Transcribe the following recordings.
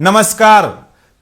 नमस्कार।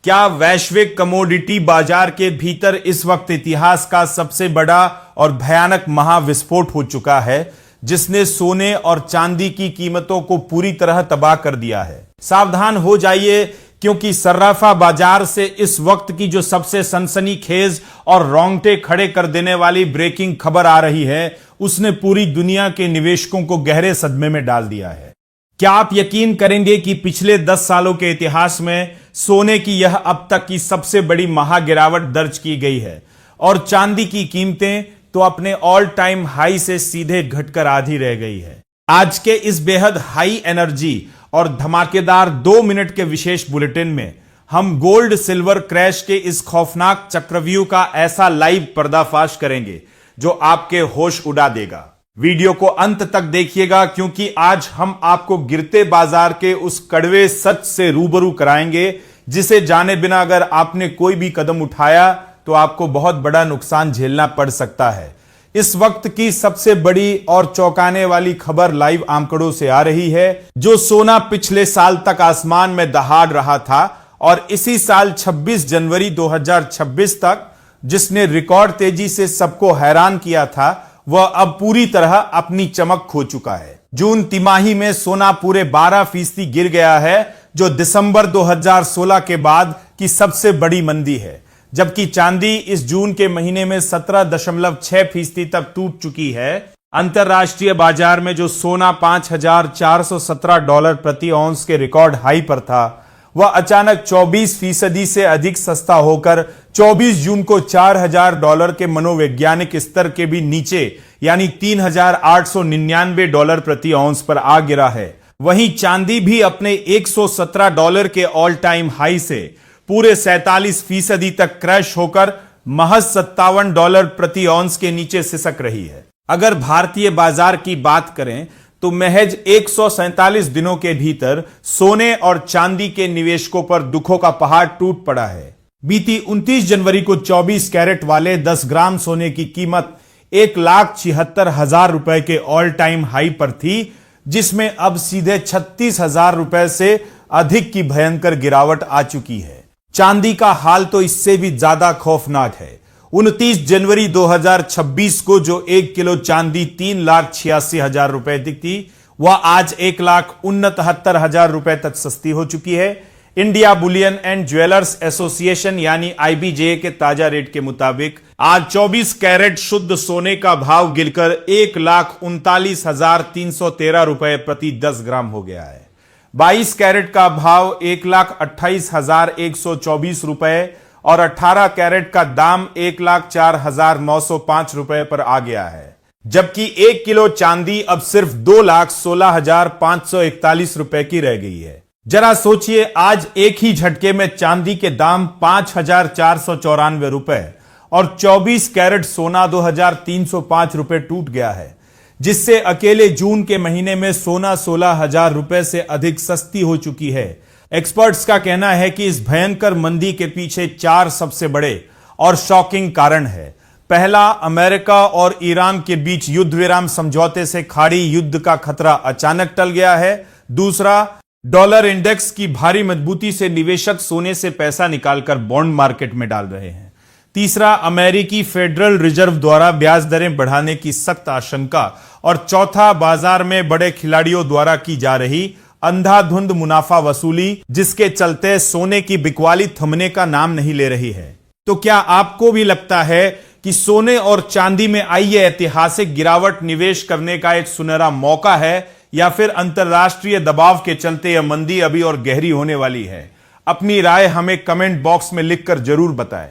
क्या वैश्विक कमोडिटी बाजार के भीतर इस वक्त इतिहास का सबसे बड़ा और भयानक महाविस्फोट हो चुका है, जिसने सोने और चांदी की कीमतों को पूरी तरह तबाह कर दिया है। सावधान हो जाइए, क्योंकि सर्राफा बाजार से इस वक्त की जो सबसे सनसनीखेज और रोंगटे खड़े कर देने वाली ब्रेकिंग खबर आ रही है, उसने पूरी दुनिया के निवेशकों को गहरे सदमे में डाल दिया है। क्या आप यकीन करेंगे कि पिछले 10 सालों के इतिहास में सोने की यह अब तक की सबसे बड़ी महागिरावट दर्ज की गई है और चांदी की कीमतें तो अपने ऑल टाइम हाई से सीधे घटकर आधी रह गई है। आज के इस बेहद हाई एनर्जी और धमाकेदार 2 मिनट के विशेष बुलेटिन में हम गोल्ड सिल्वर क्रैश के इस खौफनाक चक्रव्यूह का ऐसा लाइव पर्दाफाश करेंगे जो आपके होश उड़ा देगा। वीडियो को अंत तक देखिएगा, क्योंकि आज हम आपको गिरते बाजार के उस कड़वे सच से रूबरू कराएंगे, जिसे जाने बिना अगर आपने कोई भी कदम उठाया तो आपको बहुत बड़ा नुकसान झेलना पड़ सकता है। इस वक्त की सबसे बड़ी और चौंकाने वाली खबर लाइव आंकड़ों से आ रही है। जो सोना पिछले साल तक आसमान में दहाड़ रहा था और इसी साल 26 जनवरी 2026 तक जिसने रिकॉर्ड तेजी से सबको हैरान किया था, वह अब पूरी तरह अपनी चमक खो चुका है। जून तिमाही में सोना पूरे 12% गिर गया है, जो दिसंबर 2016 के बाद की सबसे बड़ी मंदी है, जबकि चांदी इस जून के महीने में 17.6% तक टूट चुकी है। अंतरराष्ट्रीय बाजार में जो सोना $5,417 प्रति औंस के रिकॉर्ड हाई पर था, वह अचानक 24% से अधिक सस्ता होकर 24 जून को $4,000 के मनोवैज्ञानिक स्तर के भी नीचे, यानी $3,899 प्रति औंस पर आ गिरा है। वहीं चांदी भी अपने $117 के ऑल टाइम हाई से पूरे 47% तक क्रैश होकर महज $57 प्रति औंस के नीचे सिसक रही है। अगर भारतीय बाजार की बात करें तो महज 147 दिनों के भीतर सोने और चांदी के निवेशकों पर दुखों का पहाड़ टूट पड़ा है। बीती 29 जनवरी को 24 कैरेट वाले 10 ग्राम सोने की कीमत 1,76,000 रुपए के ऑल टाइम हाई पर थी, जिसमें अब सीधे 36,000 रुपए से अधिक की भयंकर गिरावट आ चुकी है। चांदी का हाल तो इससे भी ज्यादा खौफनाक है। 29 जनवरी 2026 को जो 1 किलो चांदी 3,86,000 रुपए थी, वह आज 1,69,000 रुपए तक सस्ती हो चुकी है। India Boolean and jewellers association यानी IBJ के ताजा रेट के मुताबिक आज 24 कैरेट शुद्ध सोने का भाव गिरकर 1,39,313 रुपए प्रति 10 ग्राम हो गया है। 22 कैरेट का भाव 1,28,124 रुपए और 18 कैरेट का दाम 1,04,905 रुपए पर आ गया है, जबकि 1 किलो चांदी अब सिर्फ 2,16,541 रुपए की रह गई है। जरा सोचिए, आज एक ही झटके में चांदी के दाम 5,494 रुपए और 24 कैरेट सोना 2,305 रुपए टूट गया है, जिससे अकेले जून के महीने में सोना 16,000 रुपए से अधिक सस्ती हो चुकी है। एक्सपर्ट्स का कहना है कि इस भयंकर मंदी के पीछे 4 सबसे बड़े और शॉकिंग कारण है। पहला, अमेरिका और ईरान के बीच युद्ध विराम समझौते से खाड़ी युद्ध का खतरा अचानक टल गया है। दूसरा, डॉलर इंडेक्स की भारी मजबूती से निवेशक सोने से पैसा निकालकर बॉन्ड मार्केट में डाल रहे हैं। तीसरा, अमेरिकी फेडरल रिजर्व द्वारा ब्याज दरें बढ़ाने की सख्त आशंका। और चौथा, बाजार में बड़े खिलाड़ियों द्वारा की जा रही अंधाधुंध मुनाफा वसूली, जिसके चलते सोने की बिकवाली थमने का नाम नहीं ले रही है। तो क्या आपको भी लगता है कि सोने और चांदी में आई यह ऐतिहासिक गिरावट निवेश करने का एक सुनहरा मौका है, या फिर अंतरराष्ट्रीय दबाव के चलते यह मंदी अभी और गहरी होने वाली है? अपनी राय हमें कमेंट बॉक्स में लिखकर जरूर बताएं।